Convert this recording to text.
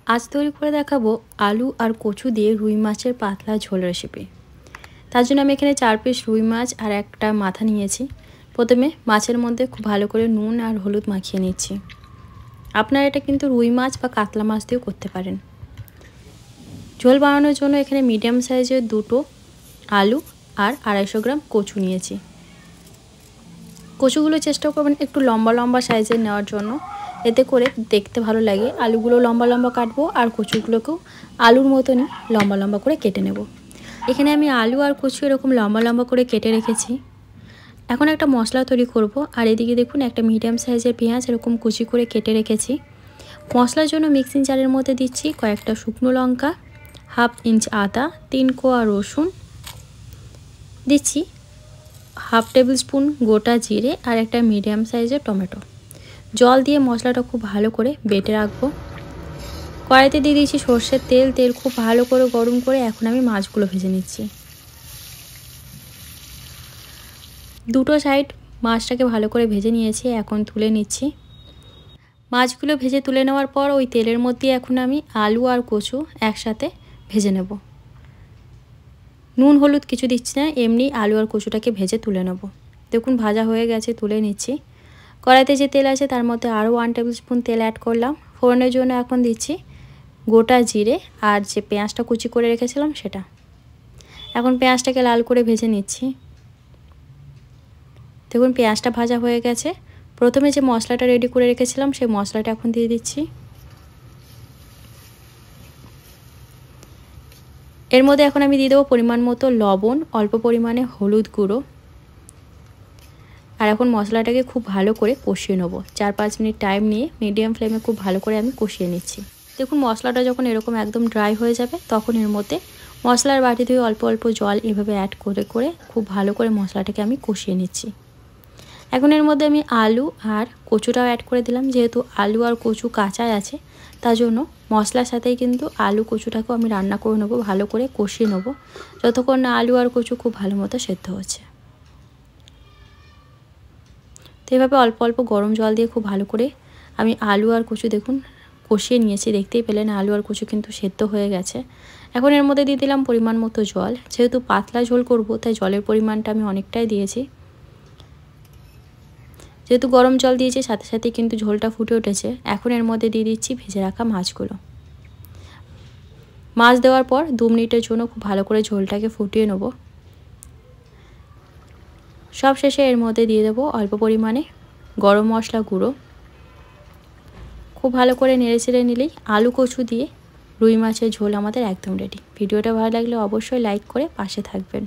আজ তৈরি করে দেখাবো আলু আর কচু দিয়ে রুই মাছের পাতলা ঝোল রেসিপি। তার জন্য আমি এখানে 4 পিস রুই মাছ আর একটা মাথা নিয়েছি। প্রথমে মাছের মধ্যে খুব ভালো করে নুন আর হলুদ মাখিয়ে নিচ্ছি। আপনারা এটা কিন্তু রুই মাছ বা কাতলা মাছ দিয়েও করতে পারেন। ঝোল বানানোর জন্য এখানে মিডিয়াম সাইজের 2টো আলু আর 250 গ্রাম কচু নিয়েছি। কচুগুলো চেষ্টা করবেন একটু লম্বা লম্বা সাইজের নেওয়ার জন্য, এতে করে দেখতে ভালো লাগে। আলুগুলো লম্বা লম্বা কাটবো আর কচুগুলোকেও আলুর মতনই লম্বা লম্বা করে কেটে নেব। এখানে আমি আলু আর কচু এরকম লম্বা লম্বা করে কেটে রেখেছি। এখন একটা মশলা তৈরি করব। আর এদিকে দেখুন একটা মিডিয়াম সাইজের পেঁয়াজ এরকম কুচি করে কেটে রেখেছি। মশলার জন্য মিক্সিং জারের মধ্যে দিচ্ছি কয়েকটা শুকনো লঙ্কা, 1/2 ইঞ্চ আদা, 3 কোয়া রসুন, দিচ্ছি 1/2 টেবিল স্পুন গোটা জিরে আর একটা মিডিয়াম সাইজের টমেটো। জল দিয়ে মশলাটা খুব ভালো করে বেটে রাখবো। কড়াইতে দিয়ে দিয়েছি সর্ষের তেল। তেল খুব ভালো করে গরম করে এখন আমি মাছগুলো ভেজে নিচ্ছি। দুটো সাইড মাছটাকে ভালো করে ভেজে নিয়েছি, এখন তুলে নিচ্ছি। মাছগুলো ভেজে তুলে নেওয়ার পর ওই তেলের মধ্যে এখন আমি আলু আর কচু একসাথে ভেজে নেব। নুন হলুদ কিছু দিচ্ছি না, এমনি আলু আর কচুটাকে ভেজে তুলে নেব। দেখুন ভাজা হয়ে গেছে, তুলে নিচ্ছি। কড়াইতে যে তেল আছে তার মধ্যে আরও 1 টেবিল স্পুন তেল অ্যাড করলাম। ফোড়নের জন্য এখন দিচ্ছি গোটা জিরে আর যে পেঁয়াজটা কুচি করে রেখেছিলাম সেটা। এখন পেঁয়াজটাকে লাল করে ভেজে নিচ্ছি। দেখুন পেঁয়াজটা ভাজা হয়ে গেছে। প্রথমে যে মশলাটা রেডি করে রেখেছিলাম সেই মশলাটা এখন দিয়ে দিচ্ছি। এর মধ্যে এখন আমি দিয়ে দেবো পরিমাণ মতো লবণ, অল্প পরিমাণে হলুদ গুঁড়ো। আর এখন মশলাটাকে খুব ভালো করে কষিয়ে নেবো। 4-5 মিনিট টাইম নিয়ে মিডিয়াম ফ্লেমে খুব ভালো করে আমি কষিয়ে নিচ্ছি। দেখুন মশলাটা যখন এরকম একদম ড্রাই হয়ে যাবে তখন এর মধ্যে মশলার বাটি ধুয়ে অল্প অল্প জল এভাবে অ্যাড করে করে খুব ভালো করে মশলাটাকে আমি কষিয়ে নিচ্ছি। এখন এর মধ্যে আমি আলু আর কচুটাও অ্যাড করে দিলাম। যেহেতু আলু আর কচু কাঁচাই আছে তার জন্য মশলার সাথেই কিন্তু আলু কচুটাকেও আমি রান্না করে নেবো, ভালো করে কষিয়ে নেবো যতক্ষণ না আলু আর কচু খুব ভালো মতো সেদ্ধ হচ্ছে। তো এভাবে অল্প অল্প গরম জল দিয়ে খুব ভালো করে আমি আলু আর কচু দেখুন কষিয়ে নিয়েছি। দেখতেই পেলেন আলু আর কচু কিন্তু সেদ্ধ হয়ে গেছে। এখন এর মধ্যে দিয়ে দিলাম পরিমাণ মতো জল। যেহেতু পাতলা ঝোল করব তাই জলের পরিমাণটা আমি অনেকটাই দিয়েছি। যেহেতু গরম জল দিয়েছি সাথে সাথে কিন্তু ঝোলটা ফুটে উঠেছে। এখন এর মধ্যে দিয়ে দিচ্ছি ভেজে রাখা মাছগুলো। মাছ দেওয়ার পর 2 মিনিটের জন্য খুব ভালো করে ঝোলটাকে ফুটিয়ে নেব। সব শেষে এর মধ্যে দিয়ে দেবো অল্প পরিমাণে গরম মশলা গুঁড়ো। খুব ভালো করে নেড়েচেড়ে নিলেই আলু কচু দিয়ে রুই মাছের ঝোল আমাদের একদম রেডি। ভিডিওটা ভালো লাগলে অবশ্যই লাইক করে পাশে থাকবেন।